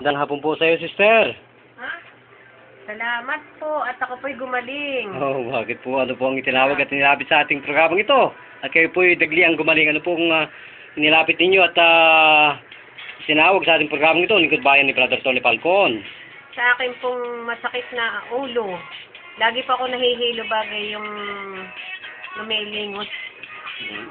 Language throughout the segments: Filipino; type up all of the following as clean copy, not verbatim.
Magandang hapon po sa iyo, sister. Ha? Salamat po at ako po'y gumaling. Oh, bakit po? Ano po ang itinawag at nilapit sa ating programang ito? At kayo po'y dagliang gumaling. Ano pong nilapit ninyo at sinawag sa ating programang ito? Lingkod Bayan ni Brother Tony Falcon. Sa akin pong masakit na ulo. Lagi pa ako nahihilo bagay yung lumilingot.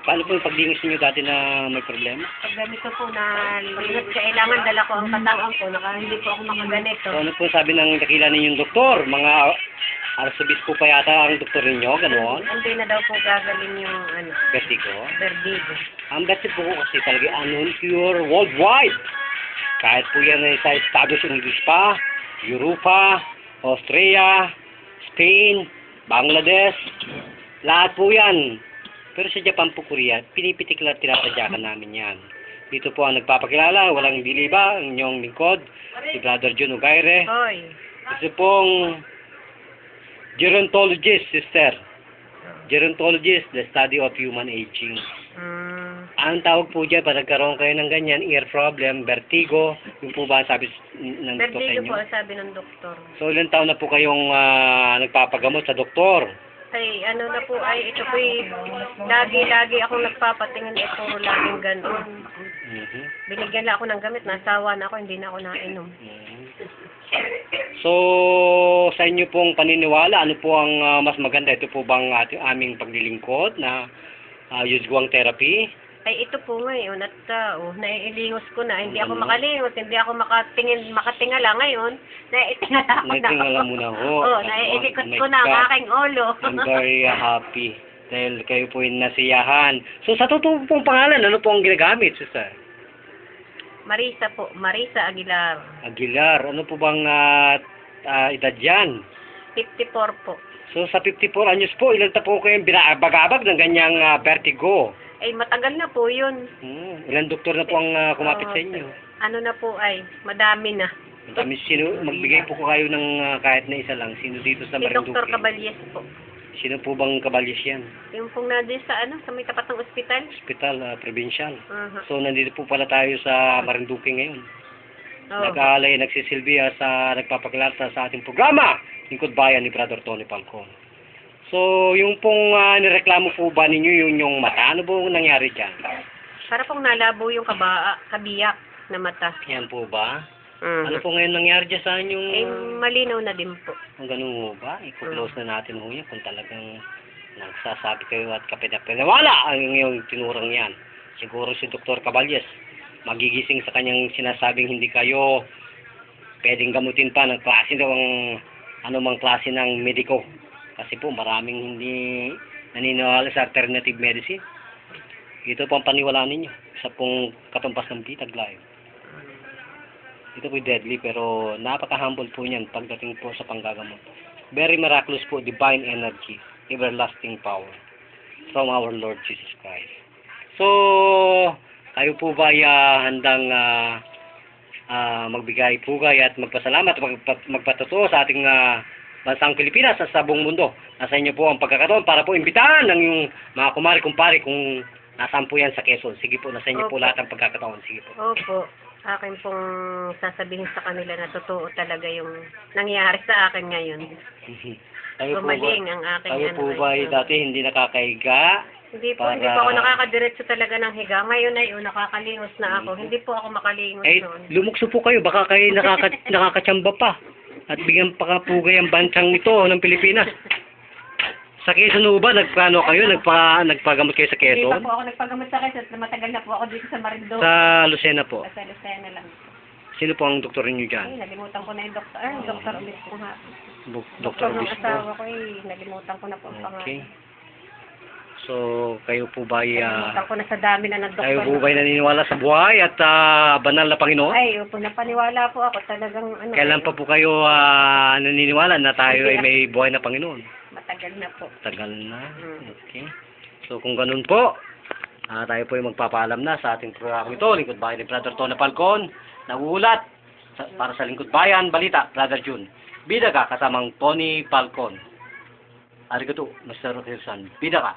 Paano po yung paglingis ninyo dati na may problema? Pag ganito po na lingot, kailangan dala ko ang katawan ko. Hindi po ako makaganito. So, ano po sabi ng dakila ninyong doktor? Mga arsobispo pa yata ang doktor ninyo, ganoon? Hindi na daw po gagaling yung Vertigo? vertigo. Ang vertigo po kasi talaga uncure worldwide. Kahit po yan ay sa Estados Unidos pa, Europa, Austria, Spain, Bangladesh, lahat po yan. Pero sa Japan po, Korea, pinipitikla at tinasadyakan namin yan. Dito po ang nagpapakilala, walang hindi iba, ang inyong lingkod, si Brother Jun Ugaire. Hoy. Ito pong gerontologist, sister. Gerontologist, the study of human aging. Ang tawag po dyan, pag nagkaroon kayo ng ganyan, ear problem, vertigo, yung po ba sabi ng doktor sa Vertigo inyo? po sabi ng doktor. So, ilang taon na po kayong nagpapagamot sa doktor? Ay, ano na po, ay, ito po'y lagi akong nagpapatingin, puro laging gano'n. Binigyan lang ako ng gamit, nasawa na ako, hindi na ako nainom. So, sa inyo pong paniniwala, ano po ang mas maganda? Ito po bang aming paglilingkod na yuzguang therapy? Ay, ito po ngayon, at naiilingos ko na, hindi ako makalingos, hindi ako makatingala ngayon, naitingala ko na. Naitingala muna ho. Oo, naiilikot Oh my ko na ang God. aking ulo. I'm very happy dahil kayo po yung nasiyahan. So, sa totoo pong pangalan, ano po ang ginagamit, sister? Marisa po, Marisa Aguilar. Aguilar. Ano po bang edad yan? 54 po. So, sa 54 anyos po, ilan ta po kayong binabagabag ng ganyang vertigo? Ay, matagal na po yun. Ilang doktor na po ang kumapit sa inyo? Ano na po ay, madami na. Madami, magbigay po ko kayo ng kahit na isa lang. Sino dito sa Si Marinduque? Dr. Caballes po. Sino po bang kabalyas yan? Yung pong nandun sa sa may tapat ng ospital. Hospital, provincial. Uh-huh. So, nandito po pala tayo sa Marinduque ngayon. Oh. Nag-aalay, nagsisilbi sa nagpapakilala sa ating programa, Lingkod Bayan ni Brother Tony Falcon. So, yung pong nireklamo po ba ninyo yung mata? Ano po nangyari dyan? Para pong nalabo yung kabiyak na mata. Yan po ba? Uh-huh. Ano po ngayon nangyari dyan sa inyong... Eh, malinaw na din po. Kung ganun mo ba, i-close na natin ho yan kung talagang nagsasabi kayo at kapinapinawala ang iyong tinurang yan. Siguro si Dr. Caballes magigising sa kanyang sinasabing hindi kayo pwedeng gamutin pa ng klase daw ang anumang klase ng mediko. Kasi po maraming hindi naniniwala sa alternative medicine. Ito po ang paniwalaan ninyo. Isa pong katumpas ng bitag live. Ito po deadly pero napaka-humble po niyan pagdating po sa panggagamot. Very miraculous po, divine energy, everlasting power from our Lord Jesus Christ. So, kayo po ba handang magbigay pugay at magpasalamat at magpatotoo sa ating bansang Pilipinas sa buong mundo? Nasa inyo po ang pagkakataon para po imbitahan ng yung mga kumari-kumpari kung nasaan po yan sa Quezon. Sige po, nasa inyo po lahat ang pagkakataon. Sige po. Opo. Akin pong sasabihin sa kanila na totoo talaga yung nangyari sa akin ngayon. Gumaling ang aking Kayo po ba dati hindi nakakahiga? Hindi po ako nakakadiretso talaga ng higa. Ngayon ay nakakalingos na ako. Hindi po ako makalingos noon. Lumukso po kayo, baka kayo nakakatsamba pa. At bigyan pa kapugay ang bansang ito ng Pilipinas. Sa Quezon ba, nagplano kayo? Nagpagamot kayo sa Quezon? Hindi pa po ako nagpagamot sa Quezon. Matagal na po ako dito sa Marinduque. Sa Lucena po? Sa Lucena lang. Sino po ang doktor niyo dyan? Ay, nalimutan ko na yung doktor. Doktor Obispo nga. Doktor ng Obispo? asawa ko nalimutan ko na po ang pangalan. Okay. So, kayo po ba nalimutan ko na sa dami na ng doktor. kayo po ba naniniwala sa buhay at banal na Panginoon? Ay, opo, napaniwala po ako talagang Kailan pa po kayo naniniwala na tayo ay may buhay na Panginoon? Matagal na po. Tagal na. Okay. So, kung ganun po, tayo po ay magpapaalam na sa ating programa ito, Lingkod Bayan ni Brother Tony Falcon. Nagulat para sa Lingkod Bayan, balita, Brother Jun. Bida ka kasamang Tony Falcon. Arigato, Mr. Rokersan. Bida ka.